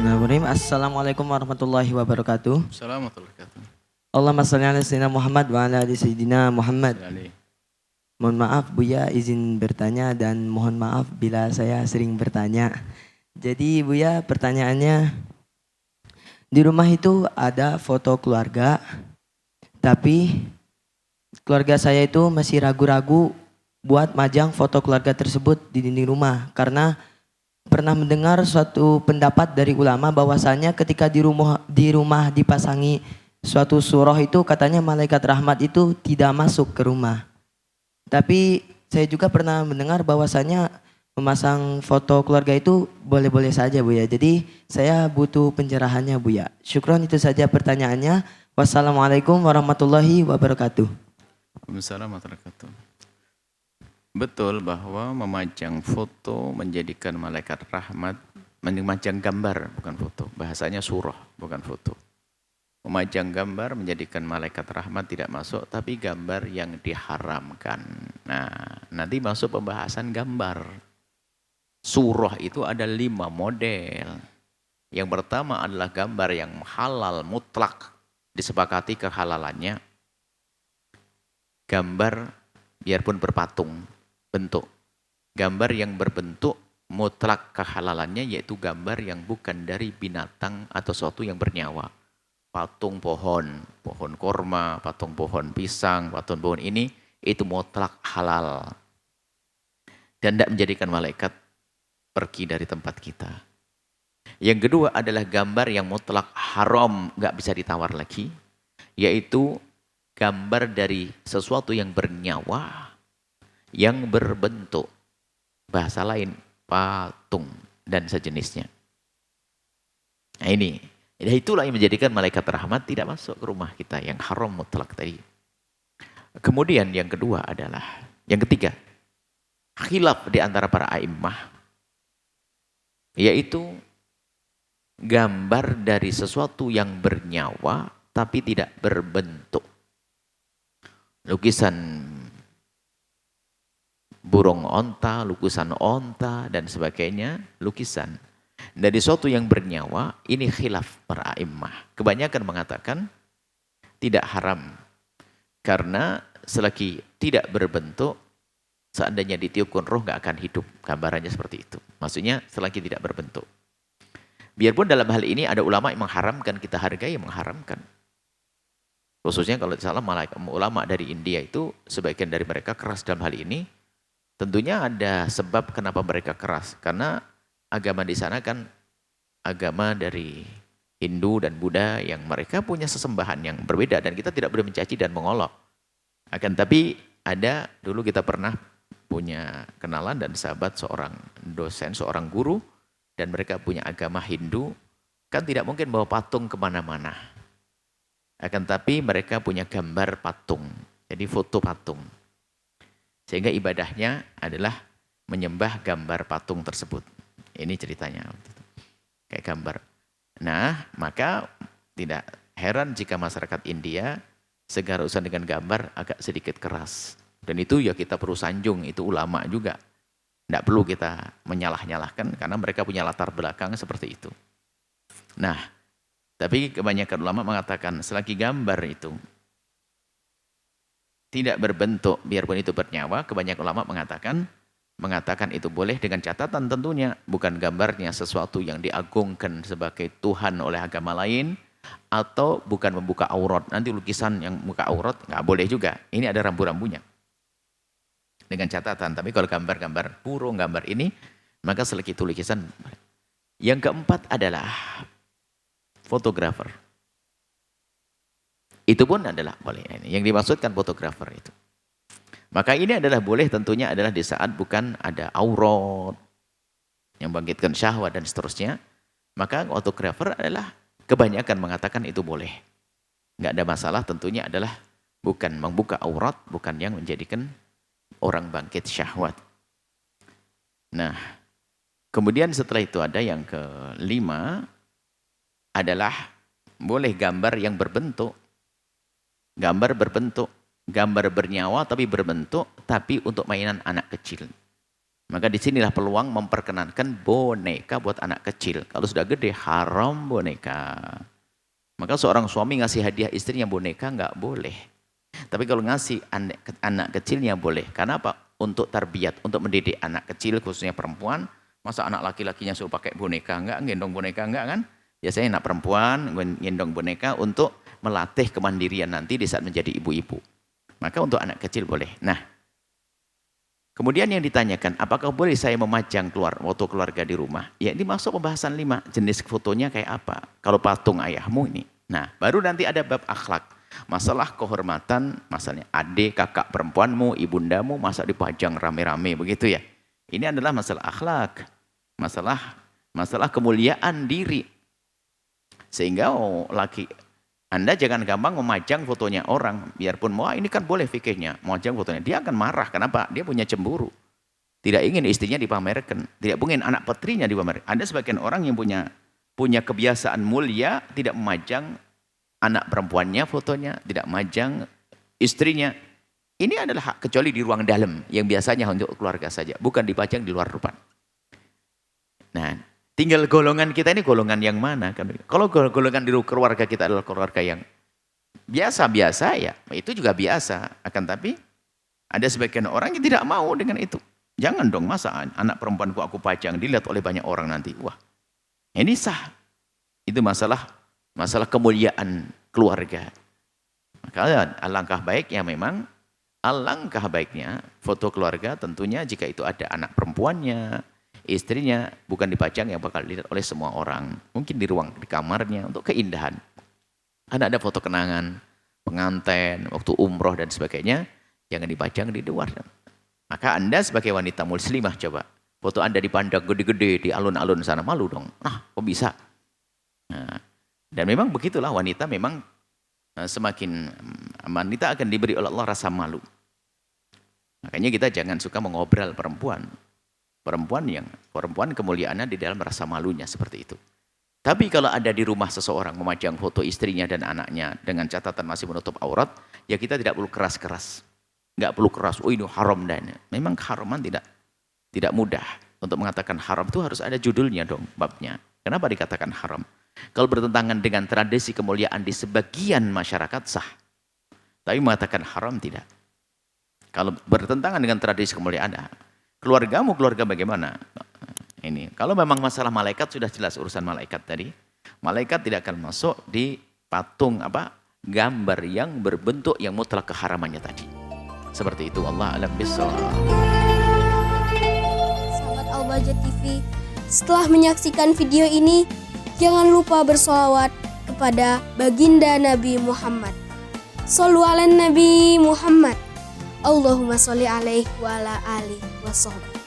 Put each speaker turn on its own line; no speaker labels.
Bismillahirrahmanirrahim. Assalamualaikum warahmatullahi wabarakatuh.
Assalamualaikum warahmatullahi wabarakatuh.
Allahumma shalli ala sayyidina Muhammad wa ala ali sayyidina Muhammad.
Ali.
Mohon maaf Buya izin bertanya dan mohon maaf bila saya sering bertanya. Jadi Buya pertanyaannya, di rumah itu ada foto keluarga, tapi keluarga saya itu masih ragu-ragu buat majang foto keluarga tersebut di dinding rumah karena pernah mendengar suatu pendapat dari ulama bahwasanya ketika di rumah dipasangi suatu surah itu katanya malaikat rahmat itu tidak masuk ke rumah. Tapi saya juga pernah mendengar bahwasanya memasang foto keluarga itu boleh-boleh saja Buya. Jadi saya butuh pencerahannya Buya. Syukron, itu saja pertanyaannya. Wassalamualaikum warahmatullahi wabarakatuh.
Waalaikumsalam warahmatullahi wabarakatuh. Betul bahwa memajang foto menjadikan malaikat rahmat, memajang gambar bukan foto. Bahasanya surah bukan foto. Memajang gambar menjadikan malaikat rahmat tidak masuk, tapi gambar yang diharamkan. Nah, nanti masuk pembahasan gambar. Surah itu ada 5 model. Yang pertama adalah gambar yang halal mutlak, disepakati kehalalannya. Gambar biarpun berpatung bentuk. Gambar yang berbentuk mutlak kehalalannya yaitu gambar yang bukan dari binatang atau sesuatu yang bernyawa. Patung pohon korma, patung pohon pisang, patung pohon ini itu mutlak halal. Dan tidak menjadikan malaikat pergi dari tempat kita. Yang kedua adalah gambar yang mutlak haram, nggak bisa ditawar lagi, yaitu gambar dari sesuatu yang bernyawa, yang berbentuk, bahasa lain patung dan sejenisnya. Nah ini, itulah yang menjadikan malaikat rahmat tidak masuk ke rumah kita, yang haram mutlak tadi. Kemudian yang kedua adalah, yang ketiga, khilaf di antara para a'immah, yaitu gambar dari sesuatu yang bernyawa tapi tidak berbentuk. Lukisan burung onta, lukisan onta dan sebagainya, lukisan. Dari sesuatu yang bernyawa, ini khilaf para a'immah. Kebanyakan mengatakan tidak haram. Karena selagi tidak berbentuk, seandainya ditiupkan roh nggak akan hidup. Gambarannya seperti itu. Maksudnya selagi tidak berbentuk. Biarpun dalam hal ini ada ulama yang mengharamkan, kita hargai yang mengharamkan. Khususnya kalau salah ulama dari India itu, sebagian dari mereka keras dalam hal ini. Tentunya ada sebab kenapa mereka keras. Karena agama di sana kan agama dari Hindu dan Buddha yang mereka punya sesembahan yang berbeda. Dan kita tidak boleh mencaci dan mengolok. Akan tapi ada, dulu kita pernah punya kenalan dan sahabat seorang dosen, seorang guru. Dan mereka punya agama Hindu. Kan tidak mungkin bawa patung kemana-mana. Akan tapi mereka punya gambar patung. Jadi foto patung. Sehingga ibadahnya adalah menyembah gambar patung tersebut. Ini ceritanya. Kayak gambar. Nah, maka tidak heran jika masyarakat India segala urusan dengan gambar agak sedikit keras. Dan itu ya kita perlu sanjung, itu ulama juga. Tidak perlu kita menyalah-nyalahkan karena mereka punya latar belakang seperti itu. Nah, tapi kebanyakan ulama mengatakan selagi gambar itu tidak berbentuk, biarpun itu bernyawa, kebanyakan ulama mengatakan itu boleh dengan catatan tentunya bukan gambarnya sesuatu yang diagungkan sebagai Tuhan oleh agama lain atau bukan membuka aurat. Nanti lukisan yang membuka aurat nggak boleh juga. Ini ada rambu-rambunya. Dengan catatan, tapi kalau gambar-gambar burung, gambar ini, maka selagi itu lukisan. Yang keempat adalah fotografer. Itu pun adalah boleh. Yang dimaksudkan fotografer itu. Maka ini adalah boleh tentunya adalah di saat bukan ada aurat yang bangkitkan syahwat dan seterusnya. Maka fotografer adalah kebanyakan mengatakan itu boleh. Nggak ada masalah, tentunya adalah bukan membuka aurat, bukan yang menjadikan orang bangkit syahwat. Nah, kemudian setelah itu ada yang kelima adalah boleh gambar yang berbentuk. Gambar berbentuk, gambar bernyawa tapi berbentuk, tapi untuk mainan anak kecil. Maka disinilah peluang memperkenankan boneka buat anak kecil. Kalau sudah gede haram boneka. Maka seorang suami ngasih hadiah istrinya boneka nggak boleh. Tapi kalau ngasih anak kecilnya boleh. Karena apa? Untuk tarbiyat, untuk mendidik anak kecil khususnya perempuan. Masa anak laki-lakinya suruh pakai boneka enggak, gendong boneka enggak kan? Biasanya anak perempuan gendong boneka untuk melatih kemandirian nanti di saat menjadi ibu-ibu. Maka untuk anak kecil boleh. Nah, kemudian yang ditanyakan, apakah boleh saya memajang foto keluarga di rumah? Ya ini masuk pembahasan 5, jenis fotonya kayak apa. Kalau patung ayahmu ini. Nah, baru nanti ada bab akhlak. Masalah kehormatan, masalahnya adik, kakak perempuanmu, ibundamu, masa dipajang rame-rame begitu ya. Ini adalah masalah akhlak. Masalah kemuliaan diri. Sehingga Anda jangan gampang memajang fotonya orang. Biarpun, wah ini kan boleh fikihnya, memajang fotonya. Dia akan marah, kenapa? Dia punya cemburu. Tidak ingin istrinya dipamerkan. Tidak ingin anak putrinya dipamerkan. Ada sebagian orang yang punya kebiasaan mulia, tidak memajang anak perempuannya fotonya, tidak memajang istrinya. Ini adalah hak kecuali di ruang dalam, yang biasanya untuk keluarga saja. Bukan dipajang di luar rumah. Nah, tinggal golongan kita ini golongan yang mana? Kalau golongan di keluarga kita adalah keluarga yang biasa-biasa ya, itu juga biasa. Akan tapi ada sebagian orang yang tidak mau dengan itu. Jangan dong, masa anak perempuanku aku pajang, dilihat oleh banyak orang nanti. Wah, ini sah. Itu masalah kemuliaan keluarga. Maka alangkah baiknya foto keluarga tentunya jika itu ada anak perempuannya, istrinya, bukan dipajang yang bakal dilihat oleh semua orang. Mungkin di kamarnya untuk keindahan. Ada foto kenangan, pengantin, waktu umroh dan sebagainya, jangan dipajang di luar. Maka Anda sebagai wanita muslimah coba, foto Anda dipandang gede-gede di alun-alun sana, malu dong. Nah, kok bisa? Nah, dan memang begitulah wanita memang semakin wanita akan diberi oleh Allah rasa malu. Makanya kita jangan suka mengobral perempuan. Perempuan kemuliaannya di dalam rasa malunya seperti itu. Tapi kalau ada di rumah seseorang memajang foto istrinya dan anaknya dengan catatan masih menutup aurat, ya kita tidak perlu keras-keras. Enggak perlu keras, oh ini haram dan memang keharaman tidak mudah. Untuk mengatakan haram itu harus ada judulnya dong, babnya. Kenapa dikatakan haram? Kalau bertentangan dengan tradisi kemuliaan di sebagian masyarakat sah. Tapi mengatakan haram tidak. Kalau bertentangan dengan tradisi kemuliaan, keluargamu keluarga bagaimana? Ini kalau memang masalah malaikat sudah jelas urusan malaikat tadi. Malaikat tidak akan masuk di patung gambar yang berbentuk yang mutlak keharamannya tadi. Seperti itu, Allah a'lam bishawab.
Sahabat Al-Bahjah TV, setelah menyaksikan video ini, jangan lupa bersolawat kepada baginda Nabi Muhammad. Shollu ala Nabi Muhammad. Allahumma sholli alaihi wa ala alihi wa sahbihi.